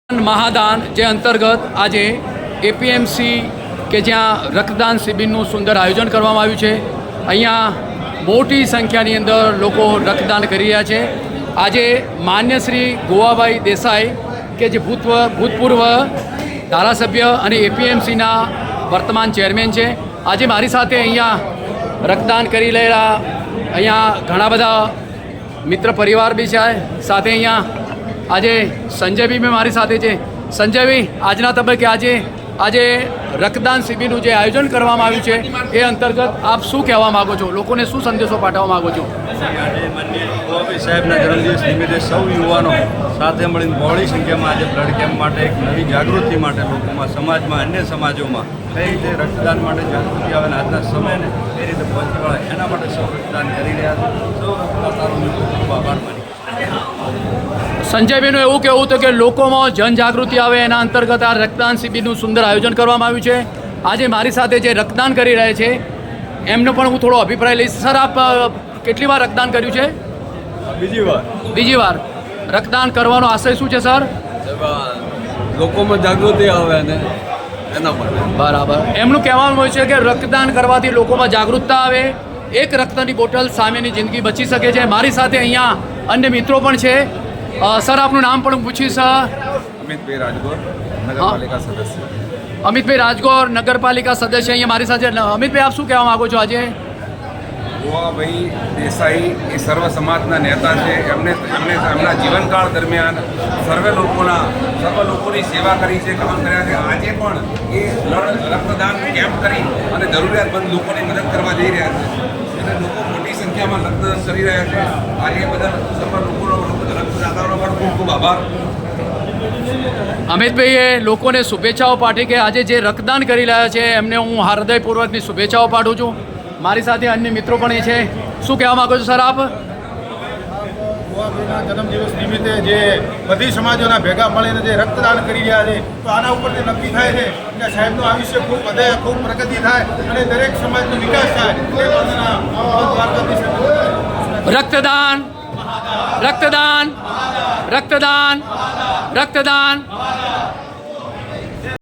મહાદાન જે અંતર્ગત આજે એપીએમસી કે જ્યાં રક્તદાન શિબિરનું સુંદર આયોજન કરવામાં આવ્યું છે। અહીંયા મોટી સંખ્યાની અંદર લોકો રક્તદાન કરી રહ્યા છે। આજે માન્ય શ્રી ગોવાભાઈ દેસાઈ કે જે ભૂતપૂર્વ ધારાસભ્ય અને એપીએમસીના વર્તમાન ચેરમેન છે, આજે મારી સાથે અહીંયા રક્તદાન કરી રહેલા અહીંયા ઘણા બધા મિત્ર પરિવાર બી છે। સાથે અહીંયા આજે સંજયભાઈ મેં મારી સાથે છે। સંજયભાઈ, આજના તબક્કે આજે રક્તદાન શિબિરનું જે આયોજન કરવામાં આવ્યું છે એ અંતર્ગત આપ શું કહેવા માગો છો, લોકોને શું સંદેશો પાઠવવા માગો છો? આજે માનનીય ગોવાભાઈ સાહેબના જન્મદિવસ નિમિત્તે સૌ યુવાનો સાથે મળીને બહોળી સંખ્યામાં આજે બ્લડ કેમ્પ માટે એક નવી જાગૃતિ માટે લોકોમાં, સમાજમાં, અન્ય સમાજોમાં કઈ રીતે રક્તદાન માટે જાગૃતિ આવે ને આજના સમયને એ રીતે પહોંચી વળે એના માટે સૌ રક્તદાન કરી રહ્યા છે। સૌ રક્તદાતાઓનો ખૂબ આભાર માની। સંજયભાઈનું એવું કહેવું હતું કે લોકોમાં જનજાગૃતિ આવે એના અંતર્ગત આ રક્તદાન શિબિરનું સુંદર આયોજન કરવામાં આવ્યું છે। આજે મારી સાથે જે રક્તદાન કરી રહ્યા છે એમનો પણ હું થોડો અભિપ્રાય લઈશ। સર, આપ કેટલી વાર રક્તદાન કર્યું છે? બીજી વાર। રક્તદાન કરવાનો આશય શું છે સર? લોકોમાં જાગૃતિ આવે ને એના માટે। બરાબર। એમનું કહેવાનું હોય છે કે રક્તદાન કરવાથી લોકોમાં જાગૃતતા આવે, એક રક્તની બોટલ સામેની જિંદગી બચી શકે છે। મારી સાથે અહીંયા અન્ય મિત્રો પણ છે। સર, આપનું નામ પણ પૂછીશ? અમિતભાઈ રાજગોર, નગરપાલિકા સદસ્ય। અમિતભાઈ રાજગોર, નગરપાલિકા સદસ્ય અહીંયા મારી સાથે। અમિતભાઈ, આપ શું કહેવા માગો છો? આજે ગોવાભાઈ દેસાઈ એ સર્વ સમાજના નેતા છે। એમણે એમના જીવનકાળ દરમિયાન સર્વ લોકોની સેવા કરી છે, કામ કર્યા છે। આજે પણ એ રક્તદાન કેમ્પ કરી અને જરૂરિયાતમંદ લોકોની મદદ કરવા જઈ રહ્યા છે અને લોકો મોટી સંખ્યામાં રક્તદાન કરી રહ્યા છે। આજે બધા સર્વ લોકોનો રક્તદાતાઓનો પણ ખૂબ ખૂબ આભાર। અમિતભાઈએ લોકોને શુભેચ્છાઓ પાઠવી કે આજે જે રક્તદાન કરી રહ્યા છે એમને હું હૃદયપૂર્વકની શુભેચ્છાઓ પાઠવું છું। મારી સાથે અન્ય મિત્રો પણ એ છે। શું કહેવા માગો છો સર આપ? ગોવાભાઈના જન્મદિવસ નિમિત્તે જે બધી સમાજોના ભેગા મળીને જે રક્તદાન કરી રહ્યા છે, તો આના ઉપરથી નક્કી થાય છે કે સાહેબનું આયુષ્ય ખૂબ વધે, ખૂબ પ્રગતિ થાય અને દરેક સમાજનો વિકાસ થાય। રક્તદાન, રક્તદાન, રક્તદાન, રક્તદાન,